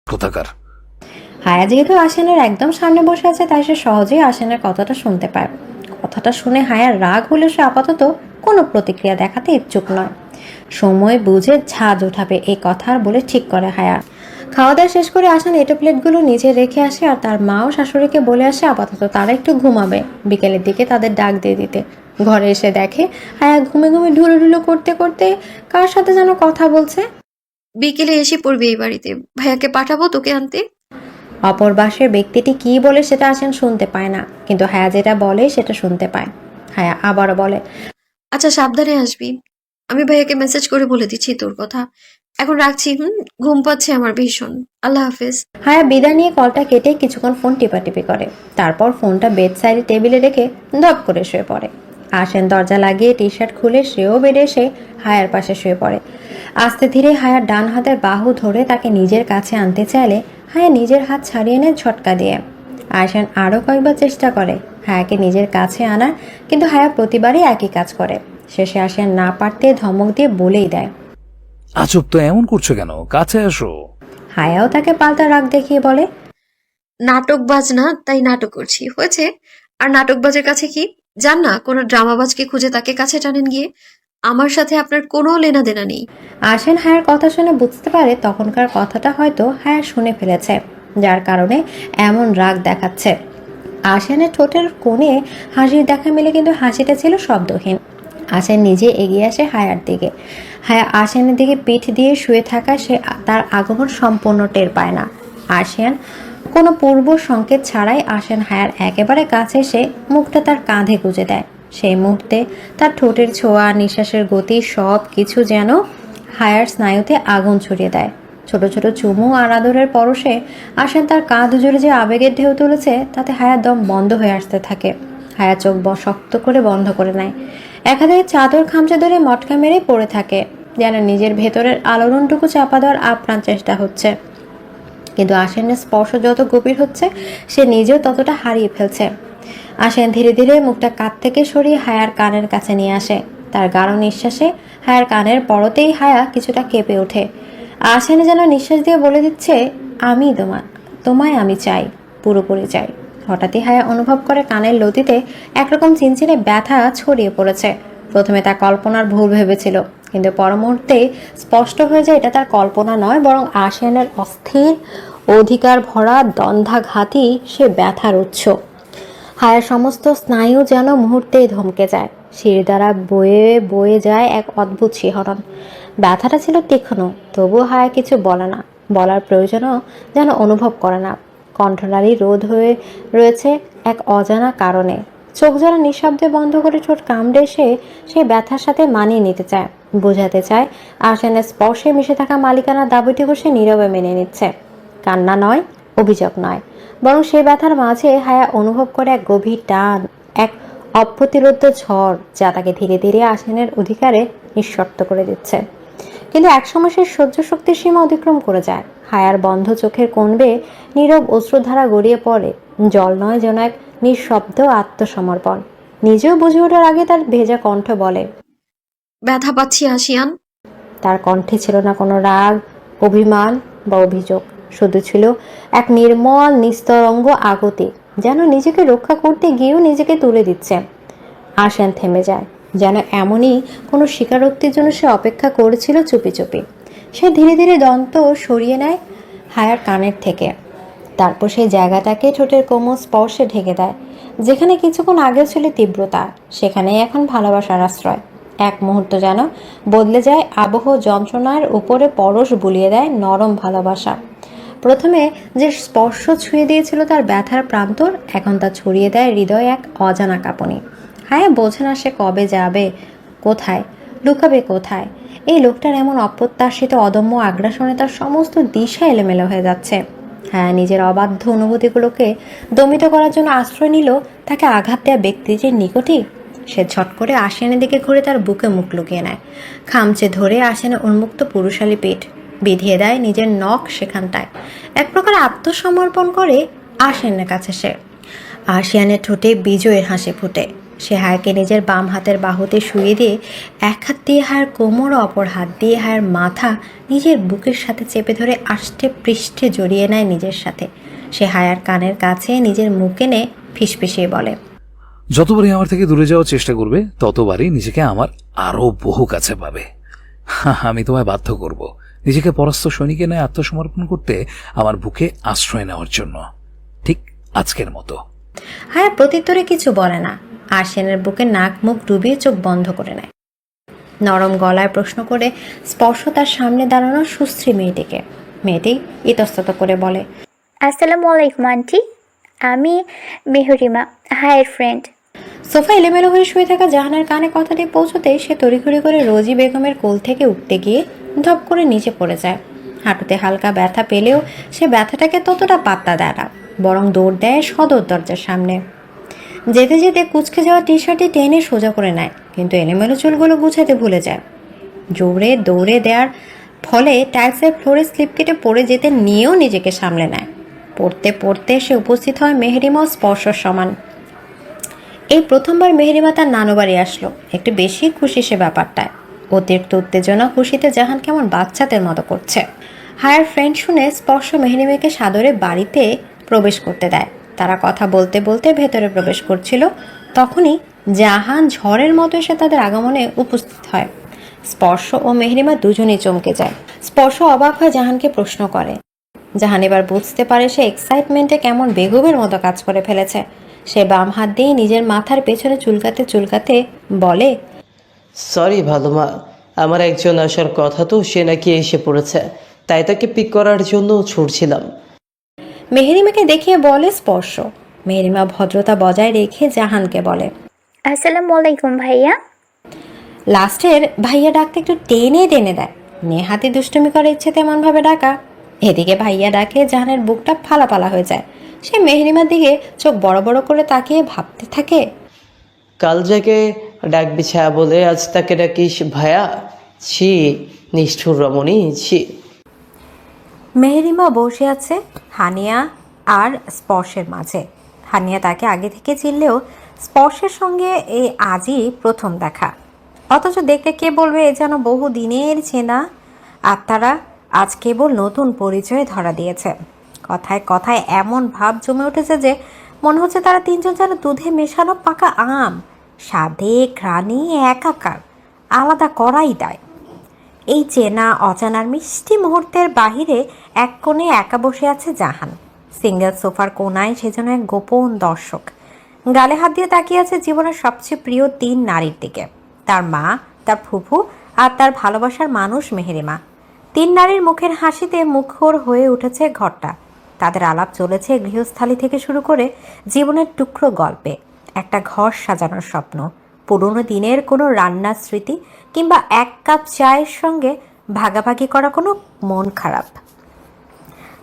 কোথাকার? হায়া যেহেতু আশানের একদম সামনে বসে আছে, তাই সে সহজেই আশানের কথাটা শুনতে পায়। কথাটা শুনে হায়ার রাগ হলে সে আপাতত কোনো প্রতিক্রিয়া দেখাতে ইচ্ছুক নয়। সময় বুঝে ঝাঁজ উঠাবে এই কথা আর বলে ঠিক করে হায়া। খাওয়া দাওয়া শেষ করে আসান এটো প্লেটগুলো নিচে রেখে আসে, আর তার মাও শাশুড়িকে বলে আসে আপাতত তারা একটু ঘুমাবে, বিকেলের দিকে তাদের ডাক দিয়ে দিতে। ঘরে এসে দেখে হায়া ঘুমে ঘুমে ঢুলো ঢুলো করতে করতে কার সাথে যেন কথা বলছে। বিকেলে এসে পড়বি এই বাড়িতে, ভাইয়াকে পাঠাবো তোকে আনতে। অপর পাশের ব্যক্তিটি কি বলে সেটা আসান শুনতে পায় না, কিন্তু হায়া যেটা বলে সেটা শুনতে পায়। হায়া আবারও বলে, আচ্ছা সাবধানে আসবি, আমি ভাইয়াকে মেসেজ করে বলে দিচ্ছি তোর কথা। এখন রাখছি, ঘুম পাচ্ছে আমার ভীষণ। আল্লাহ হাফেজ। হায়া বিদায় নিয়ে কলটা কেটে কিছুক্ষণ ফোন টিপাটিপি করে, তারপর ফোনটা বেড সাইডে টেবিলে রেখে ধপ করে শুয়ে পড়ে। আসেন দরজা লাগিয়ে টি শার্ট খুলে সেও বেডে এসে হায়ার পাশে শুয়ে পড়ে। আস্তে ধীরে হায়ার ডান হাতের বাহু ধরে তাকে নিজের কাছে আনতে চাইলে হায়া নিজের হাত ছাড়িয়ে নেয় ঝটকা দিয়ে। আসেন আরও কয়েকবার চেষ্টা করে হায়াকে নিজের কাছে আনার, কিন্তু হায়া প্রতিবারই একই কাজ করে। শেষে আসেন না পারতে ধমক দিয়ে বলেই দেয়, আজব তো, এমন করছো কেন? কাছে আসো। হায়াও তাকে পাল্টা রাগ দেখিয়ে বলে, নাটকবাজ না তাই নাটক করছি, হয়েছে। আর নাটকবাজের কাছে কি যান না, কোনো ড্রামাবাজকে খুঁজে তাকে কাছে টানেন গিয়ে। আমার সাথে আপনার কোনো লেনা দেনা নেই। আসেন হায়ার কথা শুনে বুঝতে পারে তখনকার কথাটা হয়তো হায়া শুনে ফেলেছে, যার কারণে এমন রাগ দেখাচ্ছে। আসেনের ঠোঁটের কোণে হাসির দেখা মেলে, কিন্তু হাসিটা ছিল শব্দহীন। আসেন নিজে এগিয়ে আসে হায়ার দিকে। হায়া আসেনের দিকে পিঠ দিয়ে শুয়ে থাকা সে তার আগমন সম্পূর্ণ টের পায় না। আসেন কোনো পূর্ব সংকেত ছাড়াই আসেন হায়ার একেবারে কাছে এসে মুখটা তার কাঁধে গুজে দেয়। সেই মুহূর্তে তার ঠোঁটের ছোঁয়া, নিঃশ্বাসের গতি সব কিছু যেন হায়ার স্নায়ুতে আগুন ছড়িয়ে দেয়। ছোট ছোট চুমু আর আদরের পরশে আসেন তার কাঁধ জুড়ে যে আবেগের ঢেউ তুলেছে তাতে হায়ার দম বন্ধ হয়ে আসতে থাকে। হায়া চোখ শক্ত করে বন্ধ করে নেয়, এক হাতে চাদর খামচে ধরে মটকা মেরে পড়ে থাকে, যেন নিজের ভেতরের আলোড়নটুকু চাপা দেওয়ার আপ্রাণ চেষ্টা হচ্ছে। কিন্তু আসেনের স্পর্শ যত গভীর হচ্ছে সে নিজেও ততটা হারিয়ে ফেলছে। আসেন ধীরে ধীরে মুখটা কাঁধ থেকে সরিয়ে হায়ার কানের কাছে নিয়ে আসে। তার গাঢ় নিঃশ্বাসে হায়ার কানের পরতেই হায়া কিছুটা কেঁপে ওঠে। আসেনে যেন নিঃশ্বাস দিয়ে বলে দিচ্ছে, আমি তোমায় আমি চাই, পুরোপুরি চাই। হঠাৎই হায়া অনুভব করে কানের লতিতে একরকম চিনচিনে ব্যথা ছড়িয়ে পড়েছে। প্রথমে তা কল্পনার ভুল ভেবেছিল, কিন্তু পর মুহূর্তে স্পষ্ট হয়ে যায় এটা তার কল্পনা নয়, বরং আসেনের অস্থির অধিকার ভরা দ্বন্দ্বাঘাতই সে ব্যথার উৎস। হায়ার সমস্ত স্নায়ু যেন মুহূর্তেই ধমকে যায়। সিঁড়ি দ্বারা বয়ে বয়ে যায় এক অদ্ভুত শিহরণ। ব্যথাটা ছিল তীক্ষ্ণ, তবুও হায়া কিছু বলে না, বলার প্রয়োজনও যেন অনুভব করে না। কণ্ঠনালী রোধ হয়ে রয়েছে এক অজানা কারণে। চোখ যেন নিঃশব্দে বন্ধ করে ঠোঁট কামড়ে সেই ব্যথার সাথে মানিয়ে নিতে চায়, বোঝাতে চায় আসেনের স্পর্শে মিশে থাকা মালিকানার দাবিটুকু সে নীরবে মেনে নিচ্ছে। কান্না নয়, অভিযোগ নয়, বরং সে ব্যথার মাঝে হায়া অনুভব করে এক গভীর টান, এক অপ্রতিরোধ্য ঝড় যা তাকে ধীরে ধীরে আসেনের অধিকারে নিঃশর্ত করে দিচ্ছে। কিন্তু একসময় সে সহ্য শক্তির সীমা অতিক্রম করে যায়। হায়ার বন্ধ চোখের কোণ বেয়ে নীরব অশ্রুধারা গড়িয়ে পড়ে, জল নয়, যেন এক নিঃশব্দ আত্মসমর্পণ। নিজেও বুঝে ওঠার আগে তার ভেজা কণ্ঠ বলে, ব্যথা পাচ্ছি আসিয়ান। তার কণ্ঠে ছিল না কোনো রাগ, অভিমান বা অভিযোগ, শুধু ছিল এক নির্মল নিস্তরঙ্গ আগতি, যেন নিজেকে রক্ষা করতে গিয়েও নিজেকে তুলে দিচ্ছে। আসেন থেমে যায়, যেন এমনই কোনো স্বীকারোক্তির জন্য সে অপেক্ষা করেছিল চুপি চুপি। সে ধীরে ধীরে দন্ত সরিয়ে নেয় হায়ার কানের থেকে, তারপর সেই জায়গাটাকে ঠোঁটের কোমল স্পর্শে ঢেকে দেয়। যেখানে কিছুক্ষণ আগেও ছিল তীব্রতা, সেখানেই এখন ভালোবাসার আশ্রয়। এক মুহূর্ত যেন বদলে যায় আবহ, যন্ত্রণার উপরে পরশ বুলিয়ে দেয় নরম ভালোবাসা। প্রথমে যে স্পর্শ ছুঁয়ে দিয়েছিল তার ব্যথার প্রান্তর, এখন তা ছড়িয়ে দেয় হৃদয়ে এক অজানা কাঁপুনি। হায়া বোঝে না সে কবে যাবে, কোথায় লুকাবে, কোথায়। এই লোকটার এমন অপ্রত্যাশিত অদম্য আগ্রাসনে তার সমস্ত দিশা এলোমেলো হয়ে যাচ্ছে। হ্যাঁ, নিজের অবাধ্য অনুভূতিগুলোকে দমিত করার জন্য আশ্রয় নিল তাকে আঘাত দেওয়া ব্যক্তিটির নিকটই। সে ঝট করে আসেনের দিকে ঘুরে তার বুকে মুখ লুকিয়ে নেয়, খামচে ধরে আসেনের উন্মুক্ত পুরুষালী পেট, বিধিয়ে দেয় নিজের নখ সেখানটায়। এক প্রকার আত্মসমর্পণ করে আসেনের কাছে সে। আসিয়ানের ঠোঁটে বিজয়ের হাসি ফুটে, সে হায়াকে নিজের বাম হাতের বাহুতে শুয়ে দিয়ে এক হাত দিয়ে হায়ের কোমর ও অপর হাত দিয়ে হায়ের মাথা নিজের বুকের সাথে চেপে ধরে আষ্টে পৃষ্ঠে জড়িয়ে নেয় নিজের সাথে। সে হায়ার কানের কাছে নিজের মুখ এনে ফিসফিসিয়ে বলে, যতবারই আমার থেকে দূরে যাওয়ার চেষ্টা করবে ততবারই নিজেকে আমার আরো বহু কাছে পাবে। আমি তোমায় বাধ্য করব নিজেকে পরাস্ত সৈনিকের ন্যায় আত্মসমর্পণ করতে, আমার বুকে আশ্রয় নেওয়ার জন্য, ঠিক আজকের মতো। হায়া প্রত্যুত্তরে কিছু বলে না, আরশেনের বুকে নাক মুখ ডুবিয়ে চোখ বন্ধ করে নেয়। নরম গলায় প্রশ্ন করে স্পর্শ তার সামনে দাঁড়ানো সুশ্রী মেয়েটিকে। মেয়েটি ইতস্তত করে বলে, আসসালামু আলাইকুম আন্টি, আমি মেহরিমা, হায়ের ফ্রেন্ড। সোফা এলোমেলো হয়ে শুয়ে থাকা জাহানের কানে কথাটি পৌঁছতেই সে তড়িঘড়ি করে রোজি বেগমের কোল থেকে উঠতে গিয়ে ধপ করে নিচে পড়ে যায়। হাঁটুতে হালকা ব্যথা পেলেও সে ব্যথাটাকে ততটা পাত্তা দেয় না, বরং দৌড় দেয় সদর দরজার সামনে। যেতে যেতে কুঁচকে যাওয়া টি শার্টটি টেনে সোজা করে নেয়, কিন্তু এলোমেলো চুলগুলো গুছাতে ভুলে যায়। জোরে দৌড়ে দেওয়ার ফলে টাইলসের ফ্লোরে স্লিপ কেটে পড়ে যেতে নিয়েও নিজেকে সামলে নেয়। পড়তে পড়তে সে উপস্থিত হয় মেহরিমা ও স্পর্শর সমান। এই প্রথমবার মেহরিমা তার নানু বাড়ি আসলো, একটু বেশি খুশি সে ব্যাপারটায়। অতিরিক্ত উত্তেজনা খুশিতে জাহান কেমন বাচ্চাদের মতো করছে। হায়ার ফ্রেন্ড শুনে স্পর্শ মেহরিমাকে সাদরে বাড়িতে প্রবেশ করতে দেয়। তারা কথা বলতে বলতে ভেতরে প্রবেশ করছিল, তখনই জাহান ঝড়ের মতো এসে তাদের আগমনে উপস্থিত হয়। স্পর্শ ও মেহরিমা দুজনেই চমকে যায়। স্পর্শ অবাক হয়ে জাহানকে প্রশ্ন করে। জাহান এবার বুঝতে পারে সে এক্সাইটমেন্টে কেমন বেগমের মতো কাজ করে ফেলেছে। সে বাম হাত দিয়ে নিজের মাথার পেছনে চুলকাতে চুলকাতে বলে, সরি ভালো মা, আমার একজন আসার কথা তো, সে নাকি এসে পড়েছে, তাই তাকে পিক করার জন্য ছুটছিলাম। মেহরিমাকে দেখিয়ে বলে স্পর্শ। মেহরিমা ভদ্রতা বজায় রেখে জাহানকে বলে, আসসালামু আলাইকুম ভাইয়া। লাস্টের ভাইয়া ডাকতে একটু টেনে টেনে দেয়, নেহাতি দুষ্টুমি করার ইচ্ছে তেমনভাবে ডাকা। এদিকে ভাইয়া ডাকে জাহানের বুকটা ফালাপালা হয়ে যায়। সে মেহরিমার দিকে চোখ বড় বড় করে তাকিয়ে ভাবতে থাকে, কাল যাকে ডাকবি ছায়া বলে আজ তাকে ডাকিস ভায়া, ছি নিষ্ঠুর রমণী, ছি। মেহরিমা বসে আছে হানিয়া আর স্পর্শের মাঝে। হানিয়া তাকে আগে থেকে চিনলেও স্পর্শের সঙ্গে এই আজই প্রথম দেখা। অথচ দেখতে কে বলবে এ যেন বহু দিনের চেনা আত্মারা আজ কেবল নতুন পরিচয়ে ধরা দিয়েছে। কথায় কথায় এমন ভাব জমে উঠেছে যে মনে হচ্ছে তারা তিনজন যেন দুধে মেশানো পাকা আম, স্বাদে ঘ্রাণে একাকার, আলাদা করাই দেয়। এই চেনা অজানার মিষ্টি মুহূর্তের বাহিরে এক কোণে একা বসে আছে জাহান। সিঙ্গেল সোফার কোনায় সেজন্য এক গোপন দর্শক। গালে হাত দিয়ে তাকিয়ে আছে জীবনের সবচেয়ে প্রিয় তিন নারীর দিকে, তার মা, তার ফুফু আর তার ভালোবাসার মানুষ মেহরিমা। তিন নারীর মুখের হাসিতে মুখর হয়ে উঠেছে ঘরটা। তাদের আলাপ চলেছে গৃহস্থালী থেকে শুরু করে জীবনের টুকরো গল্পে, একটা ঘর সাজানোর স্বপ্ন, পুরনো দিনের কোনো রান্নার স্মৃতি কিংবা এক কাপ চায়ের সঙ্গে ভাগাভাগি করা কোনো মন খারাপ।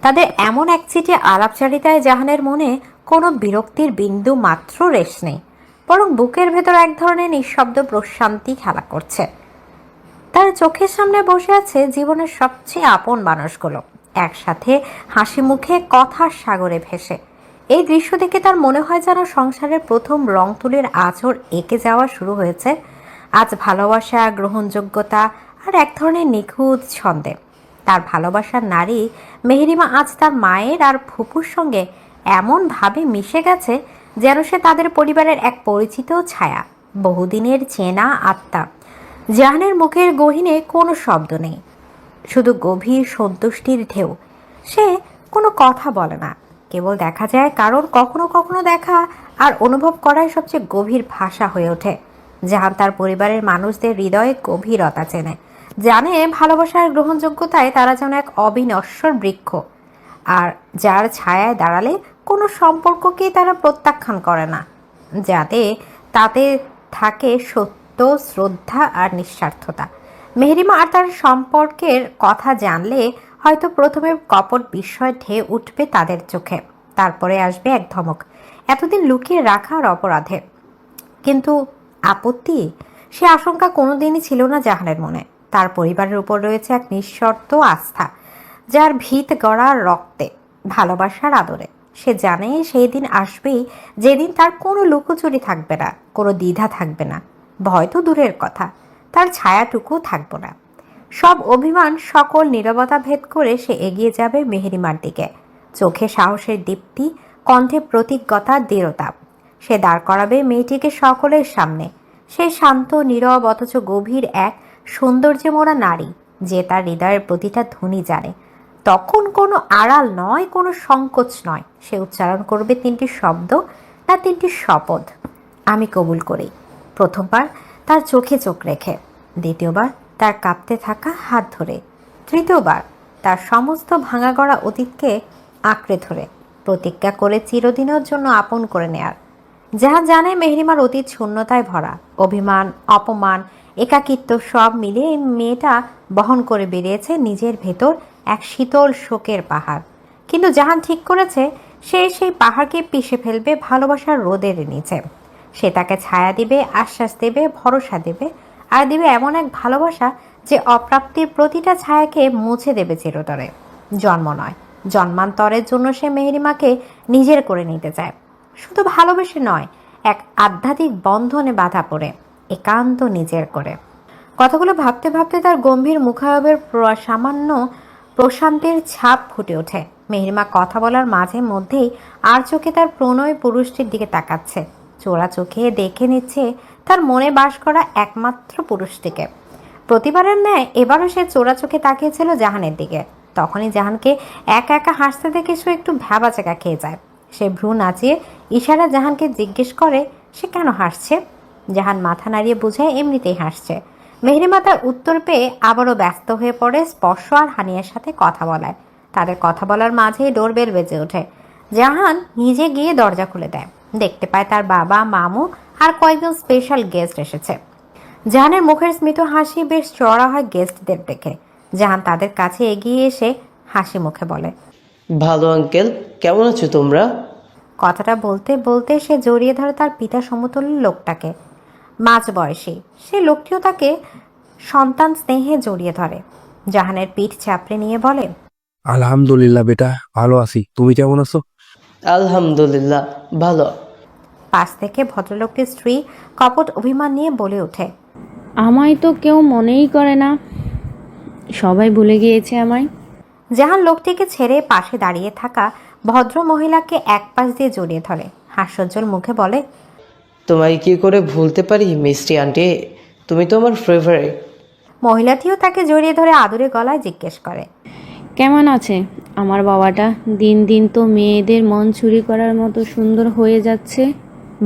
তাদের এমন একচিটে আলাপচারিতায় জাহানের মনে কোনো বিরক্তির বিন্দু মাত্র রেশ নেই, বরং বুকের ভেতর এক ধরনের নিঃশব্দ প্রশান্তি খেলা করছে। তার চোখের সামনে বসে আছে জীবনের সবচেয়ে আপন মানুষগুলো, একসাথে হাসি মুখে কথার সাগরে ভেসে। এই দৃশ্য দেখে তার মনে হয় যেন সংসারের প্রথম রং তুলির আঁচড় এঁকে যাওয়া শুরু হয়েছে। আজ ভালোবাসা, গ্রহণযোগ্যতা আর এক ধরনের নিখুঁত ছন্দে তার ভালোবাসার নারী মেহরিমা আজ তার মায়ের আর ফুপুর সঙ্গে এমনভাবে মিশে গেছে যেন সে তাদের পরিবারের এক পরিচিত ছায়া, বহুদিনের চেনা আত্মা। জাহানের মুখের গহীনে কোনো শব্দ নেই, শুধু গভীর সন্তুষ্টির ঢেউ। সে কোনো কথা বলে না, কেবল দেখা যায়, কারণ কখনো কখনো দেখা আর অনুভব করাই সবচেয়ে গভীর ভাষা হয়ে ওঠে। জাহান তার পরিবারের মানুষদের হৃদয়ে গভীরতা চেনে, জানে ভালোবাসার গ্রহণযোগ্যতায় তারা যেন এক অবিনশ্বর বৃক্ষ, আর যার ছায়ায় দাঁড়ালে কোনো সম্পর্ককেই তারা প্রত্যাখ্যান করে না, যাতে তাতে থাকে সত্য, শ্রদ্ধা আর নিঃস্বার্থতা। মেহরিমা আর তার সম্পর্কের কথা জানলে হয়তো প্রথমে কপট বিস্ময় ঢেউ উঠবে তাদের চোখে, তারপরে আসবে এক ধমক, এতদিন লুকিয়ে রাখার অপরাধে। কিন্তু আপত্তি, সে আশঙ্কা কোনোদিনই ছিল না জাহানের মনে। তার পরিবারের উপর রয়েছে এক নিঃশর্ত আস্থা, যার ভিত গড়া রক্তে, ভালোবাসার আদরে। সে জানে সেই দিন আসবেই যেদিন তার কোনো লুকোচুরি থাকবে না, কোনো দ্বিধা থাকবে না, ভয় তো দূরের কথা, তার ছায়াটুকু থাকবে না। সব অভিমান, সকল নীরবতা ভেদ করে সে এগিয়ে যাবে মেহেরিমার দিকে। চোখে সাহসের দীপ্তি, কণ্ঠে প্রতিজ্ঞতার দৃঢ়তা। সে দাঁড় করাবে মেয়েটিকে সকলের সামনে। সে শান্ত, নীরব, অথচ গভীর এক সৌন্দর্যে মোড়া নারী, যে তার হৃদয়ের প্রতিটা ধ্বনি জানে। তখন কোনো আড়াল নয়, কোনো সংকোচ নয়। সে উচ্চারণ করবে 3টি শব্দ, না 3টি শপথ। আমি কবুল করি। প্রথমবার তার চোখে চোখ রেখে, দ্বিতীয়বার তার কাঁপতে থাকা হাত ধরে, তৃতীয়বার তার সমস্ত ভাঙাগড়া অতীতকে আঁকড়ে ধরে প্রতিজ্ঞা করে চিরদিনের জন্য আপন করে নেয়ার। যাহা জানে মেহরিমার অতীত শূন্যতায় ভরা, অভিমান, অপমান, একাকিত্ব সব মিলে এই মেয়েটা বহন করে বেরিয়েছে নিজের ভেতর এক শীতল শোকের পাহাড়। কিন্তু জাহান ঠিক করেছে সে সেই পাহাড়কে পিষে ফেলবে ভালোবাসার রোদের নিচে। সে তাকে ছায়া দিবে, আশ্বাস দেবে, ভরসা দেবে, আর দিবে এমন এক ভালোবাসা যে অপ্রাপ্তির প্রতিটা ছায়াকে মুছে দেবে চিরতরে। জন্ম নয়, জন্মান্তরের জন্য সে মেহরিমাকে নিজের করে নিতে চায়। শুধু ভালোবেসে নয়, এক আধ্যাত্মিক বন্ধনে বাধা পড়ে একান্ত নিজের করে। কথাগুলো ভাবতে ভাবতে তার গম্ভীর মুখায়বের সামান্য প্রশান্তের ছাপ ফুটে ওঠে। মেহরিমা কথা বলার মাঝে মধ্যেই আর চোখে তার প্রণয় পুরুষটির দিকে তাকাচ্ছে, চোরা চোখে দেখে নিচ্ছে তার মনে বাস করা একমাত্র পুরুষটিকে। প্রতিবারের ন্যায় এবারও সে চোরা চোখে তাকিয়েছিল জাহানের দিকে। তখনই জাহানকে একা একা হাসতে দেখে সে একটু ভ্যাবাচাকা খেয়ে যায়। সে ভ্রু নাচিয়ে ইশারা জাহানকে জিজ্ঞেস করে সে কেন হাসছে। জাহান মাথা নাড়িয়ে বোঝায় এমনিতেই হাসছে। মেহরিমা তার উত্তর পেয়ে আবারও ব্যস্ত হয়ে পড়ে স্পর্শ আর হানিয়ার সাথে কথা বলায়। তাদের কথা বলার মাঝেই ডোরবেল বেজে ওঠে। জাহান নিজে গিয়ে দরজা খুলে দেয়। দেখতে পায় তার বাবা, মামু আর কয়েকজন স্পেশাল গেস্ট এসেছে। জাহানের মুখের স্মিত হাসি বেশ চড়া হয় গেস্টদের দেখে। জাহান তাদের কাছে এগিয়ে এসে হাসি মুখে বলে, ভালো আঙ্কেল, কেমন আছো তোমরা? কথাটা বলতে বলতে সে জড়িয়ে ধরে তার পিতা সমতুল্য লোকটাকে। মাঝ বয়সী সে লোকটিও তাকে সন্তান স্নেহে জড়িয়ে ধরে। জাহানের পিঠ চাপড়ে নিয়ে বলে, আলহামদুলিল্লাহ বেটা, ভালো আছি। তুমি কেমন আছো? আলহামদুলিল্লাহ ভালো। পাশ থেকে ভদ্রলোকটির স্ত্রী কপট অভিমান নিয়ে বলে ওঠে, আমায় তো কেউ মনেই করে না, সবাই ভুলে গিয়েছে আমায়। জাহান লোকটিকে ছেড়ে পাশে দাঁড়িয়ে থাকা ভদ্র মহিলাকে এক পাশ দিয়ে জড়িয়ে ধরে হাস্যোজ্জ্বল মুখে বলে, তোমায় কি করে ভুলতে পারি মিষ্টি আন্টি, তুমি তো আমার ফেভারিট। মহিলাটিও তাকে জড়িয়ে ধরে আদুরে গলায় জিজ্ঞেস করে, কেমন আছে আমার বাবাটা? দিন দিন তো মেয়েদের মন চুরি করার মতো সুন্দর হয়ে যাচ্ছে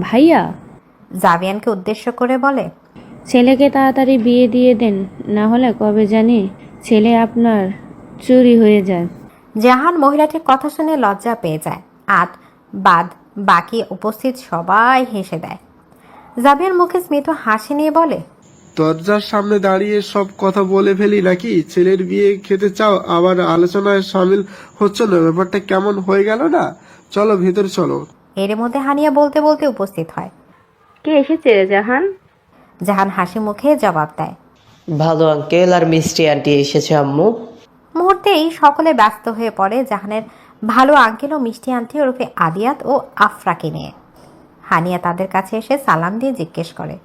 ভাইয়া। জাভিয়ানকে উদ্দেশ্য করে বলে, ছেলেকে তাড়াতাড়ি বিয়ে দিয়ে দেন, না হলে কবে জানি ছেলে আপনার চুরি হয়ে যায়। জাহান মহিলাটির কথা শুনে লজ্জা পেয়ে যায়। বাদ বাকি উপস্থিত সবাই হেসে দেয়। জাভিয়ান মুখে স্মিত হাসি নিয়ে বলে, দরজার সামনে দাঁড়িয়ে সব কথা বলে ফেলি নাকি? ছেলের বিয়ে খেতে চাও, আবার আলোচনায় সামিল হচ্ছ না? ব্যাপারটা কেমন হয়ে গেল না? চলো ভেতরে চলো। এর মধ্যে হানিয়া বলতে বলতে উপস্থিত হয়। কে এসেছে জাহান? জাহান হাসি মুখে জবাব দেয়, ভালো আঙ্কেল আর মিষ্টি আন্টি এসেছে আম্মু। মুহূর্তেই সকলে ব্যস্ত হয়ে পড়ে জাহানের ভালো আঙ্কেল ও মিষ্টি আন্টি ওরফে আদিয়াত ও আফরাকে নিয়ে। হানিয়া তাদের কাছে এসে সালাম দিয়ে জিজ্ঞেস করে,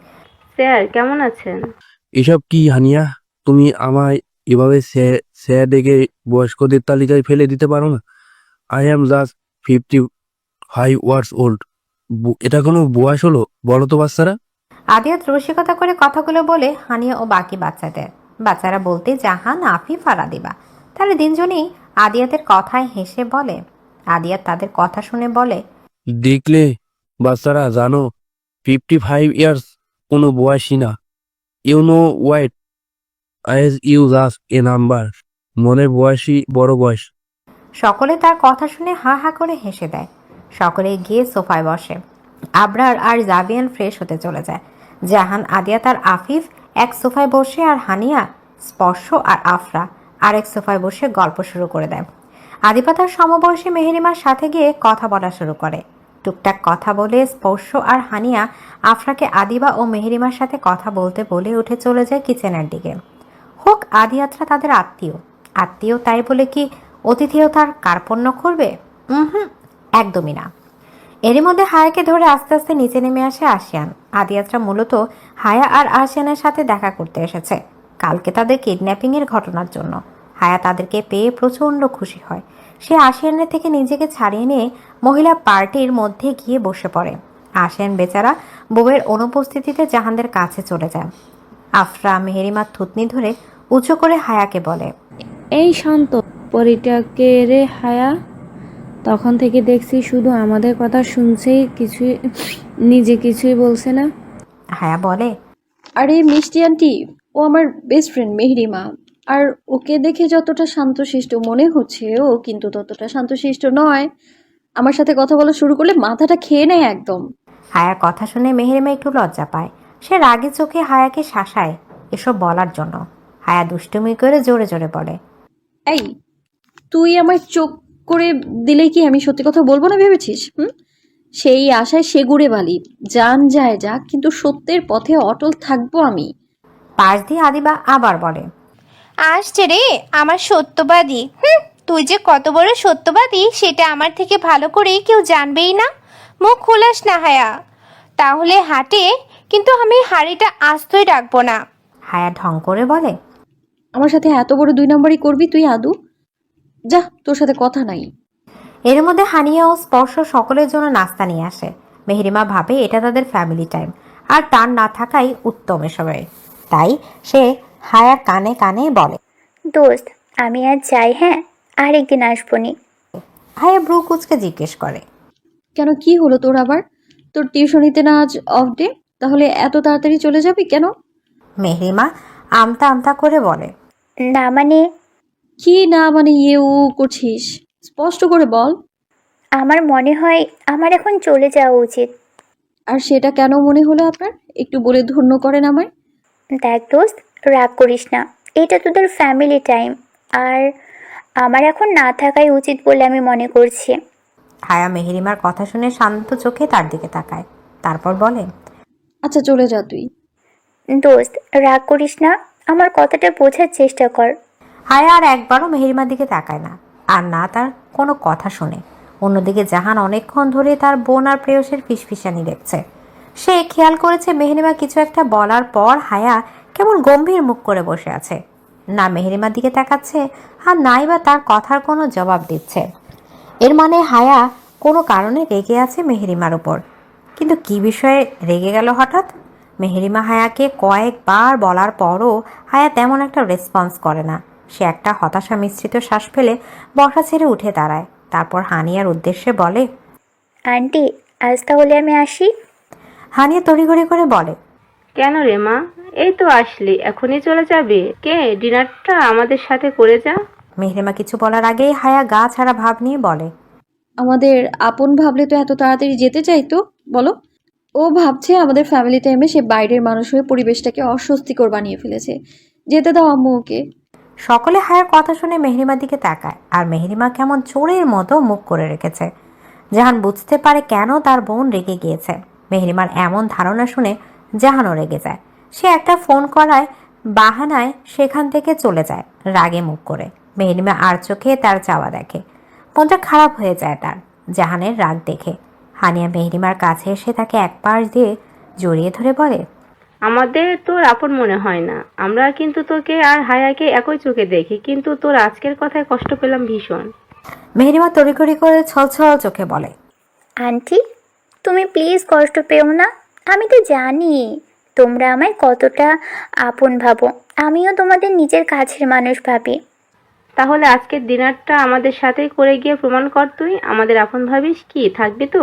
স্যার কেমন আছেন? এসব কি হানিয়া? তুমি আমায় এভাবে স্যার ডেকে বয়স্কদের তালিকায় ফেলে দিতে পারো না? I am just 55 years old. এটা কোনো বয়স হলো বলো তো বাচ্চারা? আদিয়াত রসিকতা করে কথাগুলো বলে হানিয়া ও বাকি বাচ্চারা বলতে জাহান, আফিফ আর আদিবা। তারা তিনজনই আদিয়াতের কথায় হেসে বলে। আদিয়াত তাদের কথা শুনে বলে, দেখলে বাচ্চারা, জানো 55 ইয়ার্স কোনো বয়সই না। You know what age you just a number. মনের বয়সই বড় বয়স। সকলে তার কথা শুনে হা হা করে হেসে দেয়। সকলে গিয়ে সোফায় বসে। আবরার আর জাভিয়ান ফ্রেশ হতে চলে যায়। জাহান, আদিয়াত আর আফিফ এক সোফায় বসে, আর হানিয়া, স্পর্শ আর আফরা আরেক সোফায় বসে গল্প শুরু করে দেয়। আদিবা তার সমবয়সী মেহেরিমার সাথে গিয়ে কথা বলা শুরু করে। টুকটাক কথা বলে স্পর্শ আর হানিয়া আফরাকে আদিবা ও মেহেরিমার সাথে কথা বলতে বলে উঠে চলে যায় কিচেনের দিকে। হোক আদিয়াতরা তাদের আত্মীয় তাই বলে কি অতিথিয়তার কার্পণ্য করবে? একদমই না। এরই মধ্যে হায়াকে ধরে আস্তে আস্তে নিচে নেমে আসে আশিয়ান। আদিয়াতরা মূলত হায়া আর আশিয়ানের সাথে দেখা করতে এসেছে কালকে তাদের কিডন্যাপিংয়ের ঘটনার জন্য। হায়া তাদেরকে পেয়ে প্রচণ্ড খুশি হয়। সে আশিয়ানের থেকে নিজেকে ছাড়িয়ে নিয়ে মহিলা পার্টির মধ্যে গিয়ে বসে পড়ে। আশিয়ান বেচারা বউয়ের অনুপস্থিতিতে জাহানদের কাছে চলে যায়। আফরা মেহেরিমার থুতনি ধরে উঁচু করে হায়াকে বলে, এই শান্ত পরিটাকে রে হায়া, তখন থেকে দেখছি শুধু আমাদের কথা শুনছেই, কিছুই নিজে কিছুই বলছে না। হায়া বলে, আরে মিষ্টি আন্টি, ও আমার বেস্ট ফ্রেন্ড মেহরিমা। আর ওকে দেখে যতটা শান্তশিষ্ট মনে হচ্ছে, ও কিন্তু ততটা শান্তশিষ্ট নয়। আমার সাথে কথা বলা শুরু করলে মাথাটা খেয়ে নেয় একদম। হায়ার কথা শুনে মেহেরিমা একটু লজ্জা পায়। সে রাগে চোখে হায়াকে শাসায় এসব বলার জন্য। হায়া দুষ্টুমি করে জোরে জোরে বলে, এই, তুই আমার চোখ করে দিলেই কি আমি সত্যি কথা বলবো না ভেবেছিস? সেই আশায় সেগুড়ে বালি, জান যায় যাক, কিন্তু সত্যের পথে অটল থাকবো আমি। পাশ দিয়ে আদিবা আবার বলে, আসছে রে আমার সত্যবাদী। তুই যে কত বড় সত্যবাদী সেটা আমার থেকে ভালো করে কেউ জানবেই না। মুখ খোলাস না হায়া, তাহলে হাটে কিন্তু আমি হাড়িটা আস্তই রাখবো না। হায়া ঢং করে বলে, আমার সাথে এত বড় 2 নম্বরই করবি তুই আদু? যা, তোর সাথে কথা নাই। এর মধ্যে হানিয়া ও স্পর্শ সকলের জন্য নাস্তা নিয়ে আসে। মেহেরিমা ভাবে এটা তাদের ফ্যামিলি টাইম, আর টান না থাকাই উত্তম এসবে। তাই সে হায়ার কানে কানে বলে, দোস্ত আমি আজ যাই, হ্যাঁ আরেকদিন আসবনি। হায়া ব্রু কুচকে জিজ্ঞেস করে, কেন, কি হলো তোর আবার? তোর টিউশনিতে না আজ অফ ডে? তাহলে এত তাড়াতাড়ি চলে যাবি কেন? মেহেরিমা আমতা আমতা করে বলে, না মানে কি না মানে ইয়ে ও করছিস? স্পষ্ট করে বল। আমার মনে হয় আমার এখন চলে যাওয়া উচিত। আর সেটা কেন মনে হলো আপনার? একটু বলে ধন্য করেন আমায়। দেখ দোস্ত, রাগ করিস না, এটা তোদের ফ্যামিলি টাইম, আর আমার এখন না থাকাই উচিত বলে আমি মনে করছি। হায়া মেহেরিমার কথা শুনে শান্ত চোখে তার দিকে তাকায়, তারপর বলে, আচ্ছা চলে যা তুই। দোস্ত রাগ করিস না, আমার কথাটা বোঝার চেষ্টা কর। হায়া আর একবারও মেহেরিমার দিকে তাকায় না, আর না তার কোনো কথা শোনে। অন্যদিকে জাহান অনেকক্ষণ ধরে তার বোন আর প্রেয়সের ফিসফিসানি দেখছে। সে খেয়াল করেছে মেহেরিমা কিছু একটা বলার পর হায়া কেমন গম্ভীর মুখ করে বসে আছে, না মেহেরিমার দিকে তাকাচ্ছে আর নাই বা তার কথার কোনো জবাব দিচ্ছে। এর মানে হায়া কোনো কারণে রেগে আছে মেহেরিমার উপর। কিন্তু কি বিষয়ে রেগে গেল হঠাৎ? মেহেরিমা হায়াকে কয়েকবার বলার পরও হায়া তেমন একটা রেসপন্স করে না। সে একটা হতাশা মিশ্রিত শ্বাস ফেলে বসা ছেড়ে উঠে দাঁড়ায়, তারপর হানিয়ার উদ্দেশ্যে বলে, আন্টি আজ তাহলে আমি আসি। হানিয়া তড়িঘড়ি করে বলে, কেন রে মা, এই তো আসলি, এখনই চলে যাবে? কে ডিনারটা আমাদের সাথে করে যা। মেহেরিমা কিছু বলার আগেই হায়া গা ছাড়া ভাব নিয়ে বলে, আমাদের আপন ভাবলে তো এত তাড়াতাড়ি যেতে চাইতো বলো? ও ভাবছে আমাদের ফ্যামিলি টাইমে সে বাইরের মানুষ হয়ে পরিবেশটাকে অস্বস্তিকর বানিয়ে ফেলেছে। যেতে দাও আম্মু ওকে। সকলে হায়ার কথা শুনে মেহেরিমার দিকে তাকায়, আর মেহেরিমা কেমন চোরের মতো মুখ করে রেখেছে। জাহান বুঝতে পারে কেন তার বোন রেগে গিয়েছে। মেহেরিমার এমন ধারণা শুনে জাহানও রেগে যায়। সে একটা ফোন করায় বাহানায় সেখান থেকে চলে যায় রাগে মুখ করে। মেহেরিমা আর চোখে তার চাওয়া দেখে, মনটা খারাপ হয়ে যায় তার জাহানের রাগ দেখে। হানিয়া মেহেরিমার কাছে এসে তাকে এক পাশ দিয়ে জড়িয়ে ধরে বলে, আমাদের তোর আপন মনে হয় না। আমরা কিন্তু তোকে আর হায়াকে একই চোখে দেখি, কিন্তু তোর আজকের কথায় কষ্ট পেলাম ভীষণ। মেহেরিমা তড়িঘড়ি করে ছলছল চোখে বলে, আন্টি তুমি প্লিজ কষ্ট পেও না, আমি তো জানি তোমরা আমায় কতটা আপন ভাবো, আমিও তোমাদের নিজের কাছের মানুষ ভাবি। তাহলে আজকের ডিনারটা আমাদের সাথে করে গিয়ে প্রমাণ কর তুই আমাদের আপন ভাবিস। কি থাকবি তো?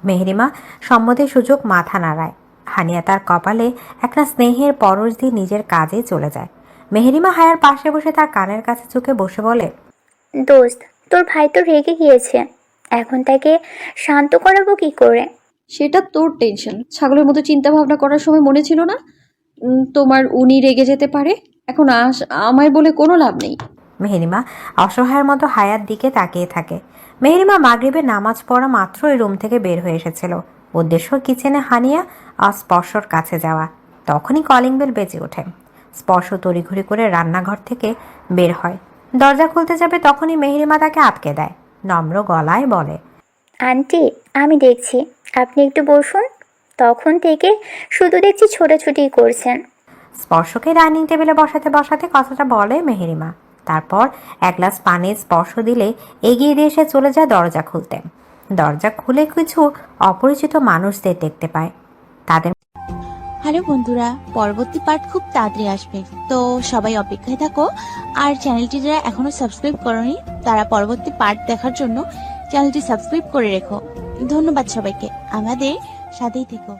মেহেরিমা সম্মতির সুযোগ মাথা নাড়ায়। হানিয়া তার কপালে একটা স্নেহের পরশ দিয়ে নিজের কাজে চলে যায়। মেহেরিমা হায়ার পাশে বসে তার কানের কাছে ঝুঁকে বসে বলে, দোস্ত তোর ভাই তো রেগে গিয়েছে, এখন তাকে শান্ত করাবো কি করে? সেটা তোর টেনশন। ছাগলের মতো চিন্তা ভাবনা করার সময় মনে ছিল না তোমার উনি রেগে যেতে পারে? এখন আমায় বলে কোনো লাভ নেই। মেহেরিমা অসহায়ের মতো হায়ার দিকে তাকিয়ে থাকে। মেহেরিমা মাগরিবের নামাজ পড়া মাত্রই রুম থেকে বের হয়ে এসেছিল। উদ্দেশ্য কিচেনে হানিয়া আর স্পর্শর কাছে যাওয়া। তখনই কলিং বেল বেজে ওঠে। স্পর্শ তড়িঘড়ি করে রান্নাঘর থেকে বের হয়। দরজা খুলতে যাবে তখনই মেহেরিমা তাকে আটকে দেয়। নম্র গলায় বলে, আন্টি আমি দেখছি, আপনি একটু বসুন। তখন থেকে শুধু দেখছি ছোটাছুটিই করছেন। স্পর্শকে ডাইনিং টেবিলে বসাতে বসাতে কথাটা বলে মেহেরিমা। তারপর এক গ্লাস পানির স্পর্শ দিলে এগিয়ে দিয়ে সে চলে যায় দরজা খুলতে। দরজা খুলে কিছু অপরিচিত মানুষদের দেখতে পায়। তাদের হ্যালো বন্ধুরা, পরবর্তী পার্ট খুব তাড়াতাড়ি আসবে, তো সবাই অপেক্ষায় থাকো। আর চ্যানেলটি যারা এখনো সাবস্ক্রাইব করনি তারা পরবর্তী পার্ট দেখার জন্য চ্যানেলটি সাবস্ক্রাইব করে রেখো। ধন্যবাদ সবাইকে, আমাদের সাথেই থেকো।